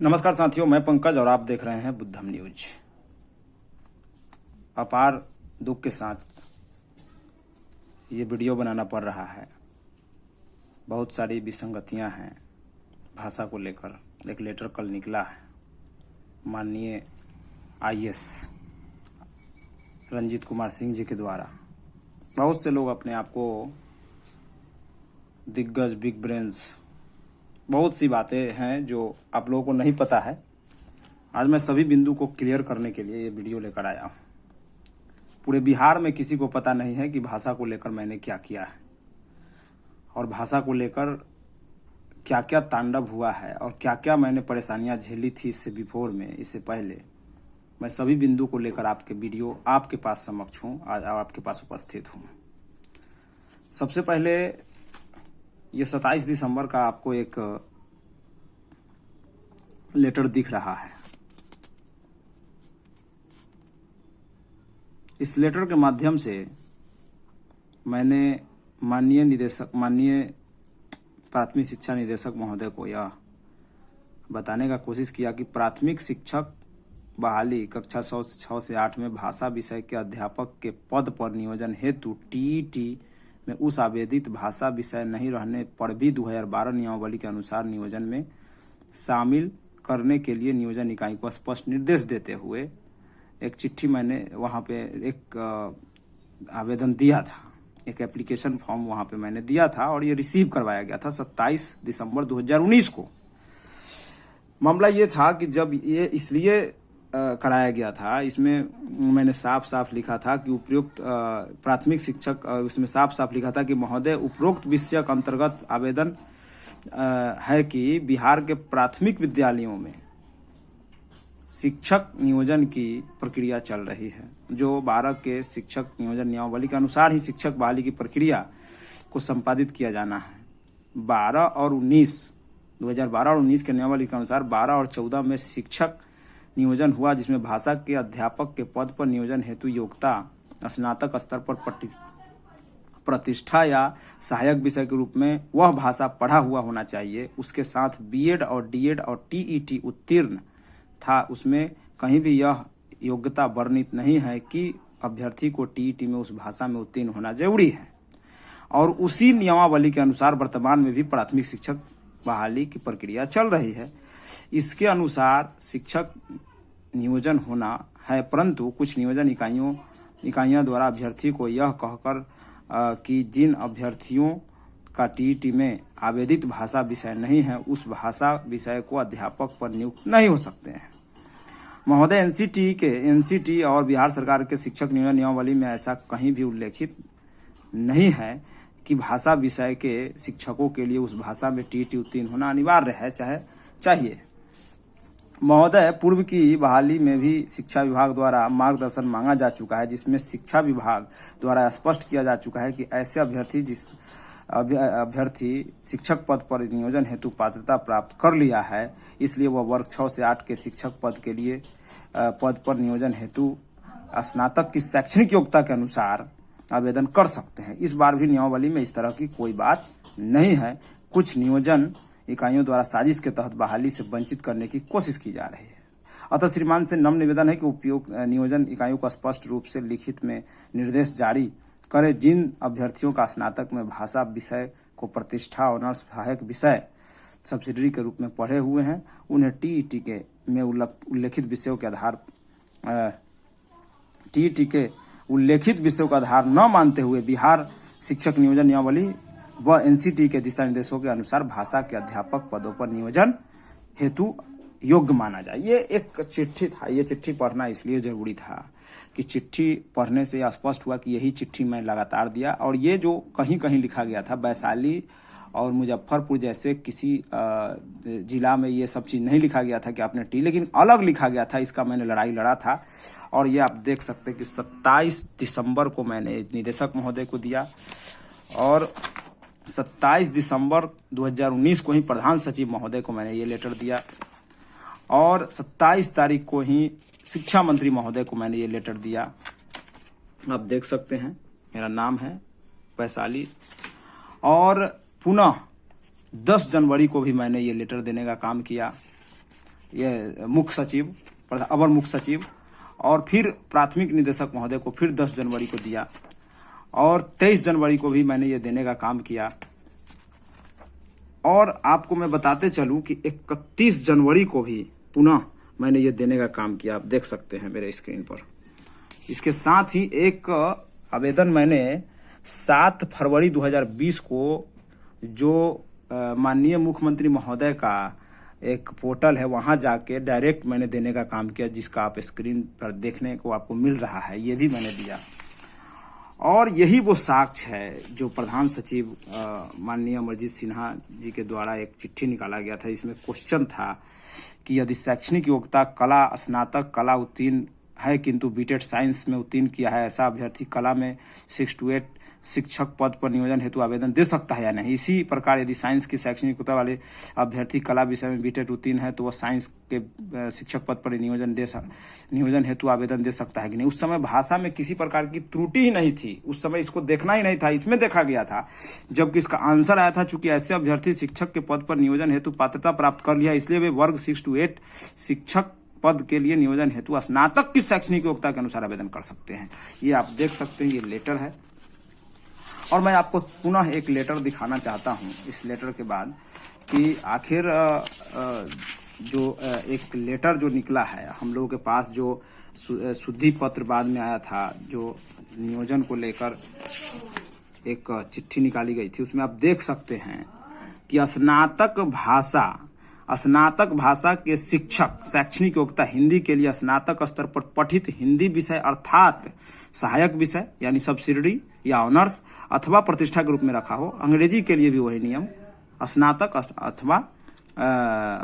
नमस्कार साथियों, मैं पंकज और आप देख रहे हैं बुद्धम न्यूज। अपार दुख के साथ ये वीडियो बनाना पड़ रहा है। बहुत सारी विसंगतियां हैं भाषा को लेकर। एक लेटर कल निकला है माननीय आईएएस रंजीत कुमार सिंह जी के द्वारा। बहुत से लोग अपने आप को दिग्गज, बिग ब्रेन्स, बहुत सी बातें हैं जो आप लोगों को नहीं पता है। आज मैं सभी बिंदु को क्लियर करने के लिए ये वीडियो लेकर आया हूँ। पूरे बिहार में किसी को पता नहीं है कि भाषा को लेकर मैंने क्या किया है और भाषा को लेकर क्या क्या तांडव हुआ है और क्या क्या मैंने परेशानियां झेली थी इससे बिफोर में, इससे पहले। मैं सभी बिंदु को लेकर आपके वीडियो आपके पास समक्ष हूँ, आज आपके पास उपस्थित हूँ। सबसे पहले ये 27 दिसंबर का आपको एक लेटर दिख रहा है। इस लेटर के माध्यम से मैंने माननीय प्राथमिक शिक्षा निदेशक महोदय को यह बताने का कोशिश किया कि प्राथमिक शिक्षक बहाली कक्षा 6 से 8 में भाषा विषय के अध्यापक के पद पर नियोजन हेतु टीईटी में उस आवेदित भाषा विषय नहीं रहने पर भी 2012 नियमावली के अनुसार नियोजन में शामिल करने के लिए नियोजन इकाई को स्पष्ट निर्देश देते हुए एक चिट्ठी मैंने वहां पे एक आवेदन दिया था, एक एप्लीकेशन फॉर्म वहां पे मैंने दिया था और ये रिसीव करवाया गया था 27 दिसंबर 2019 को। मामला ये था कि जब ये इसलिए कराया गया था, इसमें मैंने साफ साफ लिखा था कि उपयुक्त प्राथमिक शिक्षक, उसमें साफ साफ लिखा था कि महोदय उपरोक्त विषय के अंतर्गत आवेदन है कि बिहार के प्राथमिक विद्यालयों में शिक्षक नियोजन की प्रक्रिया चल रही है। जो 12 के शिक्षक नियोजन नियमावली के अनुसार ही शिक्षक बहाली की प्रक्रिया को संपादित किया जाना है। 2012 और 19 के नियमावली के अनुसार 12 और 14 में शिक्षक नियोजन हुआ, जिसमें भाषा के अध्यापक के पद पर नियोजन हेतु योग्यता स्नातक स्तर पर प्रतिष्ठा या सहायक विषय के रूप में वह भाषा पढ़ा हुआ होना चाहिए। उसके साथ बीएड और डीएड और टीईटी उत्तीर्ण था। उसमें कहीं भी यह योग्यता वर्णित नहीं है कि अभ्यर्थी को टीईटी में उस भाषा में उत्तीर्ण होना जरूरी है। और उसी नियमावली के अनुसार वर्तमान में भी प्राथमिक शिक्षक बहाली की प्रक्रिया चल रही है। इसके अनुसार शिक्षक नियोजन होना है, परंतु कुछ नियोजन इकाइयों द्वारा अभ्यर्थी को यह कहकर कि जिन अभ्यर्थियों का टीईटी में आवेदित भाषा विषय नहीं है उस भाषा विषय को अध्यापक पर नियुक्त नहीं हो सकते हैं। महोदय, एनसीटी और बिहार सरकार के शिक्षक नियोजन नियमावली में ऐसा कहीं भी उल्लेखित नहीं है कि भाषा विषय के शिक्षकों के लिए उस भाषा में टीईटी उत्तीर्ण होना अनिवार्य है चाहिए। महोदय, पूर्व की बहाली में भी शिक्षा विभाग द्वारा मार्गदर्शन मांगा जा चुका है, जिसमें शिक्षा विभाग द्वारा स्पष्ट किया जा चुका है कि ऐसे अभ्यर्थी शिक्षक पद पर नियोजन हेतु पात्रता प्राप्त कर लिया है, इसलिए वह वर्ग 6 से 8 के शिक्षक पद पर नियोजन हेतु स्नातक की शैक्षणिक योग्यता के अनुसार आवेदन कर सकते हैं। इस बार भी नियमावली में इस तरह की कोई बात नहीं है। कुछ नियोजन इकाइयों द्वारा साजिश के तहत बहाली से वंचित करने की कोशिश की जा रही है। अतः श्रीमान से नम्र निवेदन है कि उपयुक्त नियोजन इकाइयों को स्पष्ट रूप से लिखित में निर्देश जारी करें। जिन अभ्यर्थियों का स्नातक में भाषा विषय को प्रतिष्ठा ऑनर्स सहायक विषय सब्सिडरी के रूप में पढ़े हुए हैं, उन्हें टीईटी के में उल्लेखित विषयों के आधार न मानते हुए बिहार शिक्षक नियोजन नियमावली व एनसीटी के दिशा निर्देशों के अनुसार भाषा के अध्यापक पदों पर नियोजन हेतु योग्य माना जाए। ये एक चिट्ठी था। ये चिट्ठी पढ़ना इसलिए जरूरी था कि चिट्ठी पढ़ने से स्पष्ट हुआ कि यही चिट्ठी मैं लगातार दिया। और ये जो कहीं कहीं लिखा गया था, वैशाली और मुजफ्फरपुर जैसे किसी जिला में ये सब चीज़ नहीं लिखा गया था कि आपने लेकिन अलग लिखा गया था। इसका मैंने लड़ाई लड़ा था और ये आप देख सकते हैं कि 27 दिसंबर को मैंने निदेशक महोदय को दिया और 27 दिसंबर 2019 को ही प्रधान सचिव महोदय को मैंने ये लेटर दिया और 27 तारीख को ही शिक्षा मंत्री महोदय को मैंने ये लेटर दिया। आप देख सकते हैं मेरा नाम है वैशाली। और पुनः 10 जनवरी को भी मैंने ये लेटर देने का काम किया ये मुख्य सचिव, अवर मुख्य सचिव, और फिर प्राथमिक निदेशक महोदय को फिर 10 जनवरी को दिया, और 23 जनवरी को भी मैंने ये देने का काम किया। और आपको मैं बताते चलूं कि 31 जनवरी को भी पुनः मैंने ये देने का काम किया। आप देख सकते हैं मेरे स्क्रीन पर। इसके साथ ही एक आवेदन मैंने 7 फरवरी 2020 को जो माननीय मुख्यमंत्री महोदय का एक पोर्टल है वहां जाके डायरेक्ट मैंने देने का काम किया, जिसका आप स्क्रीन पर देखने को आपको मिल रहा है, ये भी मैंने दिया। और यही वो साक्ष्य है जो प्रधान सचिव माननीय अमरजीत सिन्हा जी के द्वारा एक चिट्ठी निकाला गया था। इसमें क्वेश्चन था कि यदि शैक्षणिक योग्यता कला स्नातक कला उत्तीर्ण है किंतु बीटेड साइंस में उत्तीर्ण किया है, ऐसा अभ्यर्थी कला में 6 to 8 शिक्षक पद पर नियोजन हेतु आवेदन दे सकता है या नहीं। इसी प्रकार यदि साइंस की शैक्षणिक योग्यता वाले अभ्यर्थी कला विषय में बीटेड उत्तीर्ण है तो वह साइंस के शिक्षक पद पर नियोजन हेतु आवेदन दे सकता है कि नहीं। उस समय भाषा में किसी प्रकार की त्रुटि ही नहीं थी, उस समय इसको देखना ही नहीं था, इसमें देखा गया था। जबकि इसका आंसर आया था, चूंकि ऐसे अभ्यर्थी शिक्षक के पद पर नियोजन हेतु पात्रता प्राप्त कर लिया, इसलिए वे वर्ग 6 to 8 शिक्षक पद के लिए नियोजन हेतु स्नातक की शैक्षणिक योग्यता के अनुसार आवेदन कर सकते हैं। ये आप देख सकते हैं, ये लेटर है। और मैं आपको पुनः एक लेटर दिखाना चाहता हूं इस लेटर के बाद कि आखिर जो एक लेटर जो निकला है हम लोगों के पास, जो शुद्धि पत्र बाद में आया था, जो नियोजन को लेकर एक चिट्ठी निकाली गई थी, उसमें आप देख सकते हैं कि स्नातक भाषा के शिक्षक शैक्षणिक योग्यता हिंदी के लिए स्नातक स्तर पर पठित हिंदी विषय अर्थात सहायक विषय यानी सब्सिडरी या ऑनर्स अथवा प्रतिष्ठा के रूप में रखा हो। अंग्रेजी के लिए भी वही नियम, स्नातक अथवा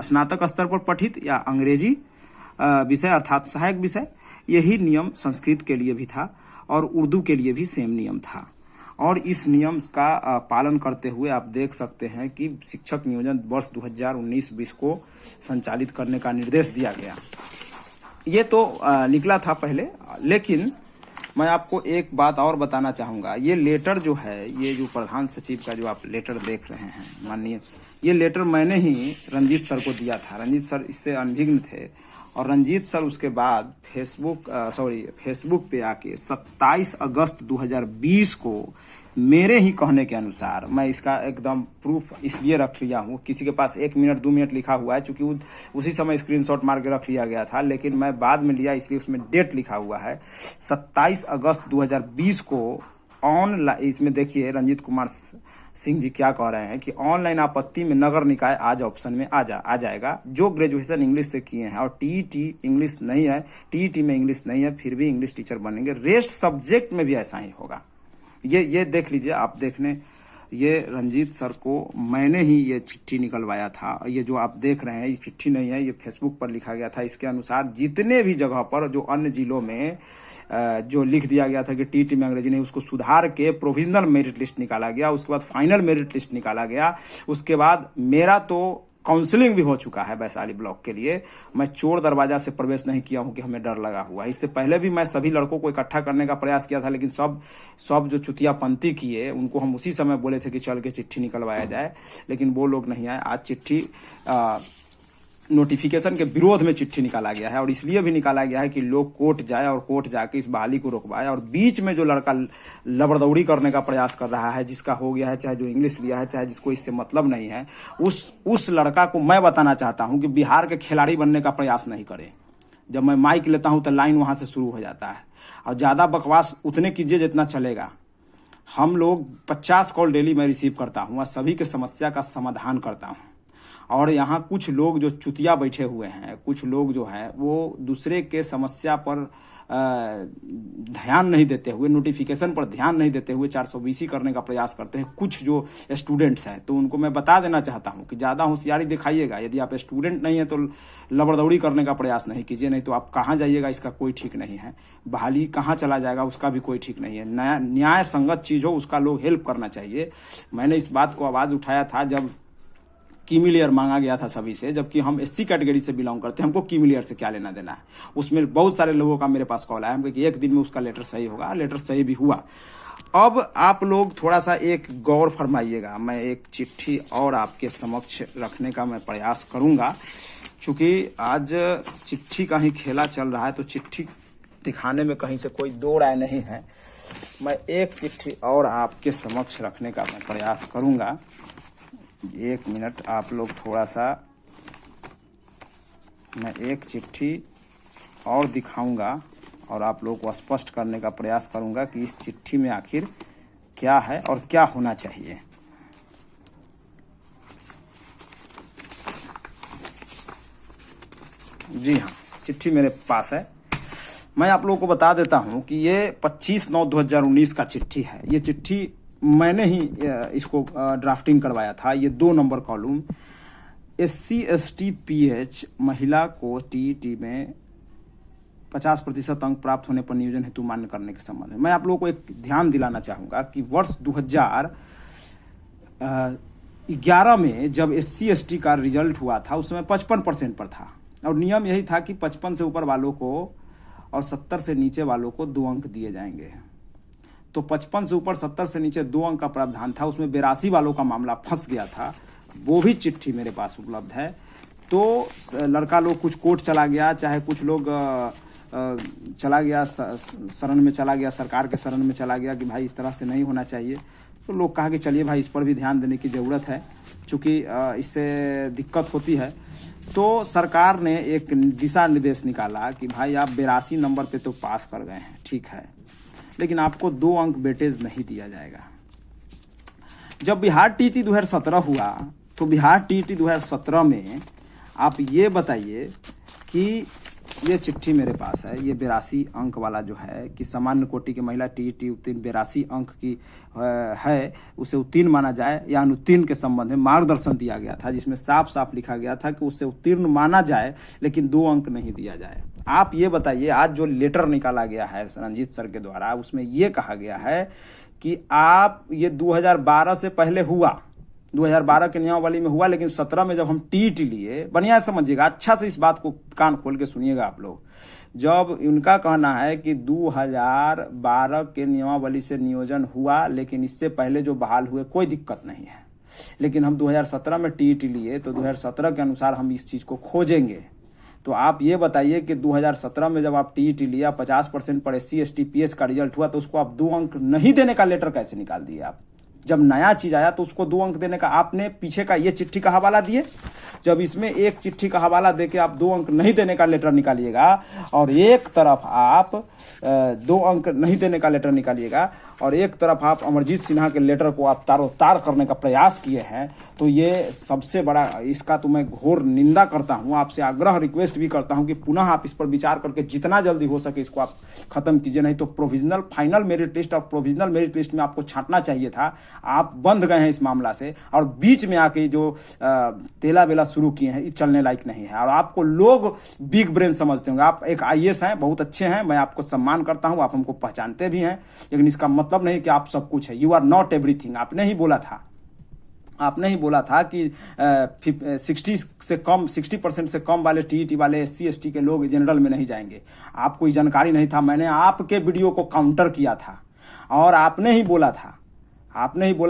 स्नातक स्तर पर पठित या अंग्रेजी विषय अर्थात सहायक विषय। यही नियम संस्कृत के लिए भी था और उर्दू के लिए भी सेम नियम था। और इस नियम का पालन करते हुए आप देख सकते हैं कि शिक्षक नियोजन वर्ष 2019-20 को संचालित करने का निर्देश दिया गया। ये तो निकला था पहले, लेकिन मैं आपको एक बात और बताना चाहूँगा। ये लेटर जो है, ये जो प्रधान सचिव का जो आप लेटर देख रहे हैं माननीय, ये लेटर मैंने ही रंजीत सर को दिया था। रंजीत सर इससे अनभिज्ञ थे और रंजीत सर उसके बाद फेसबुक पे आके 27 अगस्त 2020 को मेरे ही कहने के अनुसार, मैं इसका एकदम प्रूफ इसलिए रख लिया हूँ, किसी के पास 1 मिनट 2 मिनट लिखा हुआ है, चूंकि उसी समय स्क्रीनशॉट मार के रख लिया गया था, लेकिन मैं बाद में लिया इसलिए उसमें डेट लिखा हुआ है 27 अगस्त 2020 को ऑनलाइन। इसमें देखिए रंजीत कुमार सिंह जी क्या कह रहे हैं कि ऑनलाइन आपत्ति में नगर निकाय आज ऑप्शन में आ जाएगा। जो ग्रेजुएशन इंग्लिश से किए हैं और टीईटी इंग्लिश नहीं है, टीईटी में इंग्लिश नहीं है, फिर भी इंग्लिश टीचर बनेंगे। रेस्ट सब्जेक्ट में भी ऐसा ही होगा। ये देख लीजिए आप देखने, ये रंजीत सर को मैंने ही ये चिट्ठी निकलवाया था। ये जो आप देख रहे हैं ये चिट्ठी नहीं है, ये फेसबुक पर लिखा गया था। इसके अनुसार जितने भी जगह पर जो अन्य जिलों में जो लिख दिया गया था कि टीटी में अंग्रेजी नहीं, उसको सुधार के प्रोविजनल मेरिट लिस्ट निकाला गया। उसके बाद फाइनल मेरिट लिस्ट निकाला गया। उसके बाद मेरा तो काउंसलिंग भी हो चुका है वैशाली ब्लॉक के लिए। मैं चोर दरवाजा से प्रवेश नहीं किया हूं कि हमें डर लगा हुआ है। इससे पहले भी मैं सभी लड़कों को इकट्ठा करने का प्रयास किया था, लेकिन सब जो चुतियापंती किए उनको हम उसी समय बोले थे कि चल के चिट्ठी निकलवाया जाए, लेकिन वो लोग नहीं आए। आज चिट्ठी नोटिफिकेशन के विरोध में चिट्ठी निकाला गया है और इसलिए भी निकाला गया है कि लोग कोर्ट जाए और कोर्ट जाके इस बहाली को रोकवाए। और बीच में जो लड़का लबड़दौड़ी करने का प्रयास कर रहा है, जिसका हो गया है, चाहे जो इंग्लिश लिया है, चाहे जिसको इससे मतलब नहीं है, उस लड़का को मैं बताना चाहता हूं कि बिहार के खिलाड़ी बनने का प्रयास नहीं करें। जब मैं माइक लेता हूं तो लाइन वहां से शुरू हो जाता है और ज्यादा बकवास उतने कीजिए जितना चलेगा। हम लोग 50 कॉल डेली मैं रिसीव करता हूं और सभी के समस्या का समाधान करता हूं। और यहाँ कुछ लोग जो चुतिया बैठे हुए हैं, कुछ लोग जो हैं वो दूसरे के समस्या पर ध्यान नहीं देते हुए, नोटिफिकेशन पर ध्यान नहीं देते हुए 420 करने का प्रयास करते हैं कुछ जो स्टूडेंट्स हैं। तो उनको मैं बता देना चाहता हूं कि ज़्यादा होशियारी दिखाइएगा। यदि आप स्टूडेंट नहीं है तो लबड़दौड़ी करने का प्रयास नहीं कीजिए, नहीं तो आप कहाँ जाइएगा इसका कोई ठीक नहीं है। बहाली कहाँ चला जाएगा उसका भी कोई ठीक नहीं है। न्याय संगत चीज़ हो उसका लोग हेल्प करना चाहिए। मैंने इस बात को आवाज़ उठाया था जब कीमिलियर मांगा गया था सभी से, जबकि हम एससी कैटेगरी से बिलोंग करते हैं, हमको कीमिलियर से क्या लेना देना है। उसमें बहुत सारे लोगों का मेरे पास कॉल आया, हमको कि एक दिन में उसका लेटर सही होगा। लेटर सही भी हुआ। अब आप लोग थोड़ा सा एक गौर फरमाइएगा। मैं एक चिट्ठी और आपके समक्ष रखने का मैं प्रयास करूंगा। चूंकि आज चिट्ठी का ही खेला चल रहा है तो चिट्ठी दिखाने में कहीं से कोई दो राय नहीं है। मैं एक चिट्ठी और आपके समक्ष रखने का मैं प्रयास करूंगा। 1 मिनट आप लोग थोड़ा सा, मैं एक चिट्ठी और दिखाऊंगा और आप लोग को स्पष्ट करने का प्रयास करूंगा कि इस चिट्ठी में आखिर क्या है और क्या होना चाहिए। जी हाँ, चिट्ठी मेरे पास है। मैं आप लोगों को बता देता हूं कि ये 25/9/2019 का चिट्ठी है। ये चिट्ठी मैंने ही इसको ड्राफ्टिंग करवाया था। ये 2 number column SC ST PH महिला को TET में 50% अंक प्राप्त होने पर नियोजन हेतु मान्य करने के संबंध में मैं आप लोगों को एक ध्यान दिलाना चाहूँगा कि वर्ष 2011 में जब SC ST का रिजल्ट हुआ था उस समय 55% पर था और नियम यही था कि 55 से ऊपर वालों को और 70 से नीचे वालों को 2 अंक दिए जाएंगे। तो 55 से ऊपर 70 से नीचे 2 अंक का प्रावधान था। उसमें 82 वालों का मामला फंस गया था। वो भी चिट्ठी मेरे पास उपलब्ध है। तो लड़का लोग कुछ कोर्ट चला गया, चाहे कुछ लोग चला गया शरण में, चला गया सरकार के शरण में चला गया कि भाई इस तरह से नहीं होना चाहिए। तो लोग कहा कि चलिए भाई इस पर भी ध्यान देने की ज़रूरत है, चूँकि इससे दिक्कत होती है। तो सरकार ने एक दिशा निर्देश निकाला कि भाई आप 82 नंबर पे तो पास कर गए हैं, ठीक है, लेकिन आपको 2 अंक वेटेज नहीं दिया जाएगा। जब बिहार TET 2017 हुआ तो बिहार TET 2017 में आप ये बताइए कि ये चिट्ठी मेरे पास है, ये 82 अंक वाला जो है कि सामान्य कोटि की महिला TET उत्तीर्ण 82 अंक की है, उसे उत्तीर्ण माना जाए या अनुत्तीर्ण के संबंध में मार्गदर्शन दिया गया था, जिसमें साफ साफ लिखा गया था कि उसे उत्तीर्ण माना जाए लेकिन 2 अंक नहीं दिया जाए। आप ये बताइए, आज जो लेटर निकाला गया है रंजीत सर के द्वारा, उसमें ये कहा गया है कि आप ये 2012 से पहले हुआ, 2012 के नियमावली में हुआ, लेकिन 17 में जब हम TET लिए, बढ़िया समझिएगा, अच्छा से इस बात को कान खोल के सुनिएगा आप लोग। जब उनका कहना है कि 2012 के नियमावली से नियोजन हुआ, लेकिन इससे पहले जो बहाल हुए कोई दिक्कत नहीं है, लेकिन हम 2017 में TET लिए तो 2017 के अनुसार हम इस चीज़ को खोजेंगे। तो आप ये बताइए कि 2017 में जब आप TET लिया, 50% पर SC ST PH का रिजल्ट हुआ, तो उसको आप 2 अंक नहीं देने का लेटर कैसे निकाल दिए आप? जब नया चीज आया तो उसको 2 अंक देने का आपने पीछे का ये चिट्ठी का हवाला दिए। जब इसमें एक चिट्ठी का हवाला देके आप 2 अंक नहीं देने का लेटर निकालिएगा और एक तरफ आप 2 अंक नहीं देने का लेटर निकालिएगा और एक तरफ आप अमरजीत सिन्हा के लेटर को आप तारोतार करने का प्रयास किए हैं, तो ये सबसे बड़ा, इसका तो मैं घोर निंदा करता हूं। आपसे आग्रह रिक्वेस्ट भी करता हूं कि पुनः आप इस पर विचार करके जितना जल्दी हो सके इसको आप खत्म कीजिए, नहीं तो प्रोविजनल फाइनल मेरिट लिस्ट और प्रोविजनल मेरिट लिस्ट में आपको छांटना चाहिए था। आप बंध गए हैं इस मामला से और बीच में आके जो तेला बेला शुरू किए हैं, ये चलने लायक नहीं है। और आपको लोग बिग ब्रेन समझते होंगे। आप एक IAS हैं, बहुत अच्छे हैं, मैं आपको सम्मान करता हूं, आप हमको पहचानते भी हैं, लेकिन इसका मतलब नहीं कि आप सब कुछ है। You are not everything. आपने ही बोला था कि 60% से कम वाले TET वाले SC ST के लोग जनरल में नहीं जाएंगे। आपको ये जानकारी नहीं था। मैंने आपके वीडियो को काउंटर किया था और आपने ही बोला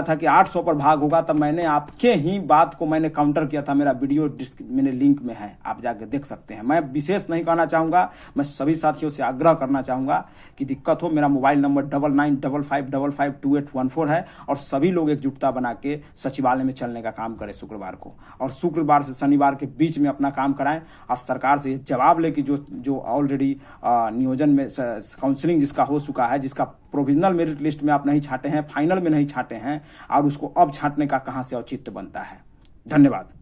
था कि 800 पर भाग होगा, तब मैंने आपके ही बात को मैंने काउंटर किया था। मेरा वीडियो मैंने लिंक में है, आप जाके देख सकते हैं। मैं विशेष नहीं कहना चाहूँगा, मैं सभी साथियों से आग्रह करना चाहूँगा कि दिक्कत हो, मेरा मोबाइल नंबर 9955552814 है और सभी लोग एकजुटता बना के सचिवालय में चलने का काम करें शुक्रवार को, और शुक्रवार से शनिवार के बीच में अपना काम कराएं और सरकार से ये जवाब ले कि जो ऑलरेडी नियोजन में काउंसलिंग जिसका हो चुका है, जिसका प्रोविजनल मेरिट लिस्ट में आप नहीं छांटे हैं, फाइनल में नहीं छांटे हैं, और उसको अब छांटने का कहां से औचित्य बनता है। धन्यवाद।